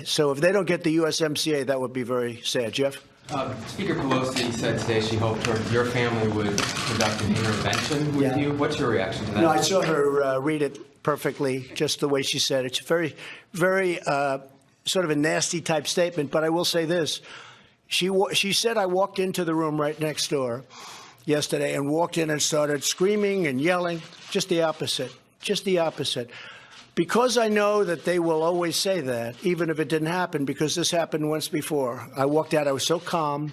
So if they don't get the USMCA, that would be very sad. Jeff? Speaker Pelosi said today she hoped your family would conduct an intervention with you. What's your reaction to that? No, I saw her read it perfectly, just the way she said it. It's very, very sort of a nasty type statement, but I will say this. She said I walked into the room right next door yesterday and walked in and started screaming and yelling. Just the opposite. Just the opposite. Because I know that they will always say that, even if it didn't happen, because this happened once before. I walked out. I was so calm.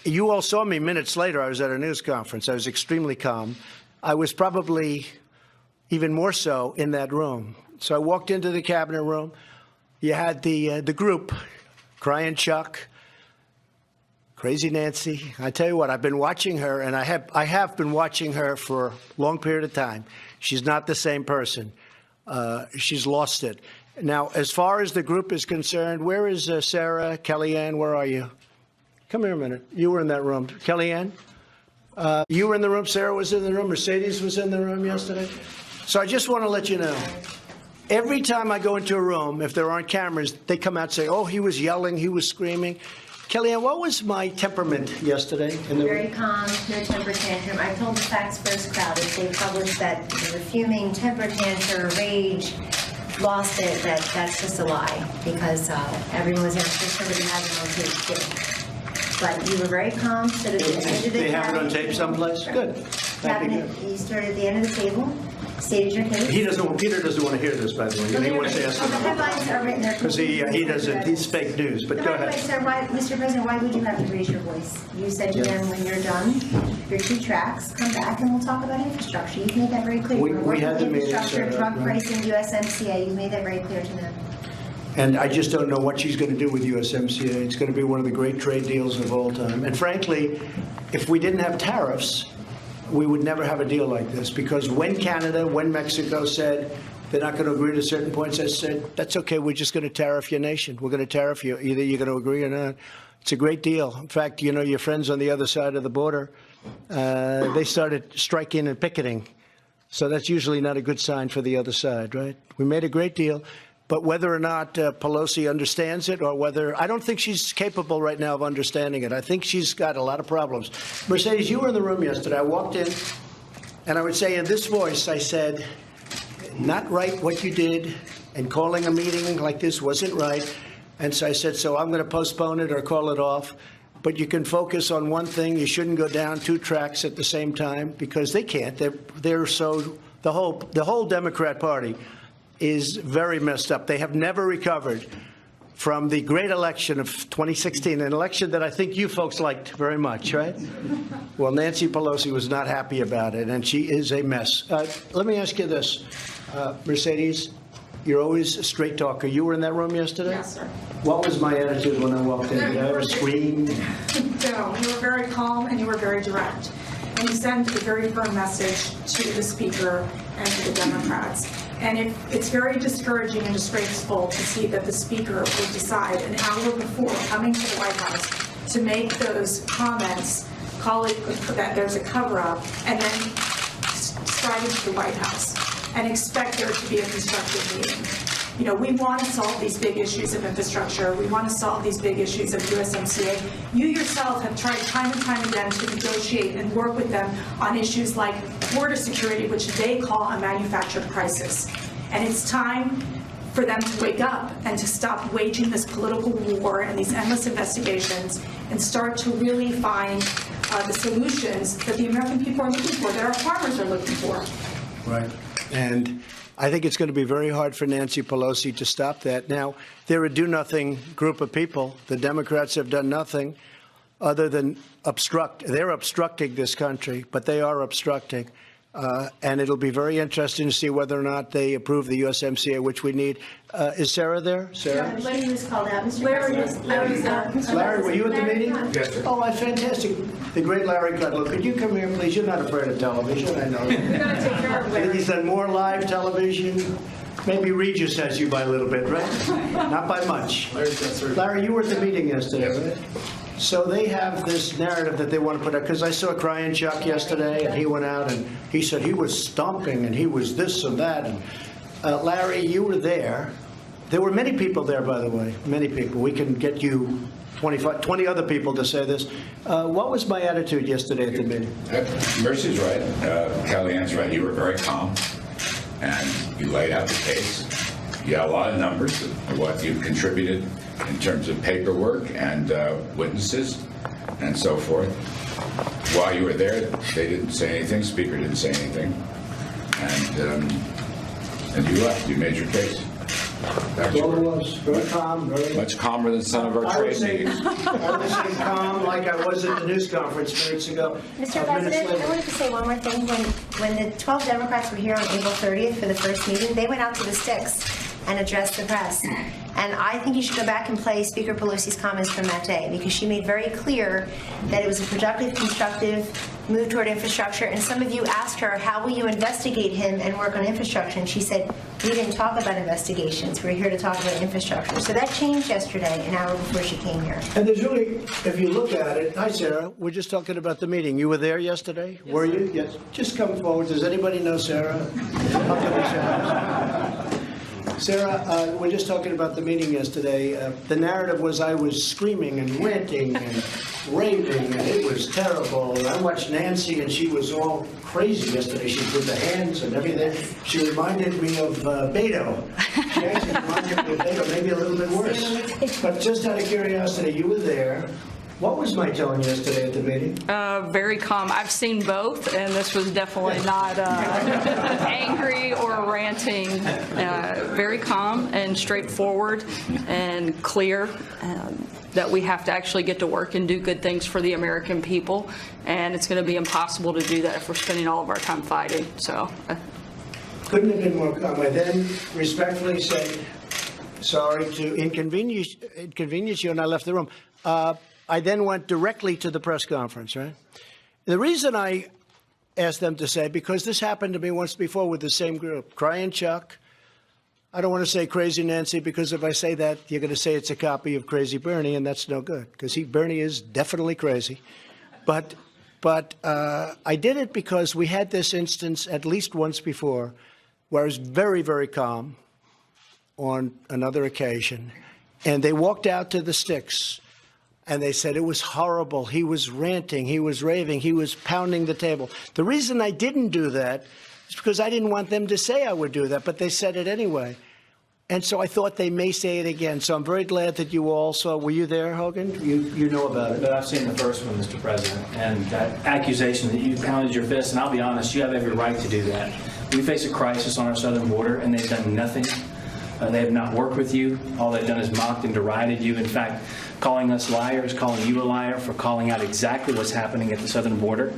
You all saw me minutes later. I was at a news conference. I was extremely calm. I was probably even more so in that room. So I walked into the cabinet room. You had the group, Crying Chuck, Crazy Nancy. I tell you what, I've been watching her, and I have been watching her for a long period of time. She's not the same person. She's lost it. Now, as far as the group is concerned, where is Sarah, Kellyanne? Where are you? Come here a minute. You were in that room. Kellyanne? You were in the room. Sarah was in the room. Mercedes was in the room yesterday. So I just want to let you know, every time I go into a room, if there aren't cameras, they come out and say, oh, he was yelling, he was screaming. Kellyanne, what was my temperament yesterday? Very calm, no temper tantrum. I told the Facts First crowd if they published that they were fuming, temper tantrum, rage, lost it, that's just a lie, because everyone was sure somebody had it on tape too. But you were very calm. So they have it on tape someplace? Good. Cabinet, you started at the end of the table, stated your case. Peter doesn't want to hear this, by the way. He wants to ask the headlines are written there. Because he doesn't, he's fake news, but go ahead. Sir, Mr. President, why would you have to raise your voice? You said to them, when you're done, your 2 tracks, come back and we'll talk about infrastructure. You've made that very clear. We had the meeting, infrastructure, drug pricing, USMCA, you made that very clear to them. And I just don't know what she's going to do with USMCA. It's going to be one of the great trade deals of all time. And frankly, if we didn't have tariffs, we would never have a deal like this, because when Canada, when Mexico said they're not going to agree to certain points, I said, that's okay, we're just going to tariff your nation. We're going to tariff you. Either you're going to agree or not. It's a great deal. In fact, you know, your friends on the other side of the border, they started striking and picketing. So that's usually not a good sign for the other side, right? We made a great deal. But whether or not Pelosi understands it, or whether, I don't think she's capable right now of understanding it. I think she's got a lot of problems. Mercedes, you were in the room yesterday. I walked in, and I would say in this voice, I said, not right what you did, and calling a meeting like this wasn't right. And so I said, so I'm going to postpone it or call it off. But you can focus on one thing. You shouldn't go down 2 tracks at the same time, because they can't. They're so, the whole Democrat Party is very messed up. They have never recovered from the great election of 2016, an election that I think you folks liked very much, right? Well, Nancy Pelosi was not happy about it, and she is a mess. Let me ask you this, Mercedes. You're always a straight talker. You were in that room yesterday? Yes, sir. What was my attitude when I walked in? Did I ever scream? No, you were very calm and you were very direct. And you sent a very firm message to the Speaker and to the Democrats. And it's very discouraging and disgraceful to see that the Speaker would decide an hour before coming to the White House to make those comments, call it that there's a cover-up, and then stride into the White House and expect there to be a constructive meeting. You know, we want to solve these big issues of infrastructure. We want to solve these big issues of USMCA. You yourself have tried time and time again to negotiate and work with them on issues like border security, which they call a manufactured crisis. And it's time for them to wake up and to stop waging this political war and these endless investigations and start to really find the solutions that the American people are looking for, that our farmers are looking for. Right. And I think it's going to be very hard for Nancy Pelosi to stop that. Now, they're a do-nothing group of people. The Democrats have done nothing other than obstruct. They're obstructing this country, but they are obstructing. And it'll be very interesting to see whether or not they approve the USMCA, which we need. Is Sarah there? Sarah? Larry was called out. Mr. Larry, were you at the meeting? Yes, sir. Oh, fantastic. The great Larry Kudlow. Could you come here, please? You're not afraid of television, I know. We're going to take care of Larry. He's done more live television. Maybe Regis has you by a little bit, right? Not by much. Larry, you were at the meeting yesterday, right? So they have this narrative that they want to put out, because I saw Crying Chuck yesterday, and he went out and he said he was stomping and he was this and that. And Larry, you were there. There were many people there, by the way, many people. We can get you 20 other people to say this. What was my attitude yesterday at the meeting? Mercy's right. Kellyanne's right. You were very calm, and you laid out the case. You had a lot of numbers of what you've contributed in terms of paperwork and witnesses and so forth. While you were there, they didn't say anything. Speaker didn't say anything, and you left. You made your case. That's all it was. Very calm, very... Much calmer than some of our trade meetings. I was saying calm like I was at the news conference minutes ago. Mr. President, I wanted to say one more thing. When the 12 Democrats were here on April 30th for the first meeting, they went out to the sticks and addressed the press. And I think you should go back and play Speaker Pelosi's comments from that day, because she made very clear that it was a productive, constructive move toward infrastructure. And some of you asked her, how will you investigate him and work on infrastructure? And she said, we didn't talk about investigations. We're here to talk about infrastructure. So that changed yesterday, an hour before she came here. And there's really, if you look at it, hi, Sarah, we're just talking about the meeting. You were there yesterday? Yes. Were you? Yes. Just come forward. Does anybody know Sarah? Sarah, we're just talking about the meeting yesterday. The narrative was I was screaming and ranting and raving, and it was terrible. And I watched Nancy, and she was all crazy yesterday. She did the hands and everything. She reminded me of Beto. She actually reminded me of Beto, maybe a little bit worse. But just out of curiosity, you were there. What was my tone yesterday at the meeting? Very calm. I've seen both, and this was definitely not angry or ranting. Very calm and straightforward and clear. That we have to actually get to work and do good things for the American people, and it's going to be impossible to do that if we're spending all of our time fighting. So, couldn't have been more calm. I then respectfully say, sorry to inconvenience you, and I left the room. I then went directly to the press conference, right? The reason I asked them to say, because this happened to me once before with the same group, Crying Chuck. I don't want to say Crazy Nancy, because if I say that, you're going to say it's a copy of Crazy Bernie, and that's no good, because Bernie is definitely crazy. But I did it because we had this instance at least once before where I was very, very calm on another occasion, and they walked out to the sticks. And they said it was horrible. He was ranting. He was raving. He was pounding the table. The reason I didn't do that is because I didn't want them to say I would do that, but they said it anyway. And so I thought they may say it again. So I'm very glad that you all saw. Were you there, Hogan? You know about it. But I've seen the first one, Mr. President, and that accusation that you pounded your fist, and I'll be honest, you have every right to do that. We face a crisis on our southern border, and they've done nothing. They have not worked with you. All they've done is mocked and derided you. In fact, calling us liars, calling you a liar for calling out exactly what's happening at the southern border.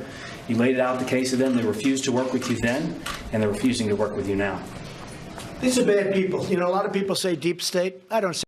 You laid out the case of them. They refused to work with you then, and they're refusing to work with you now. These are bad people. You know, a lot of people say deep state. I don't say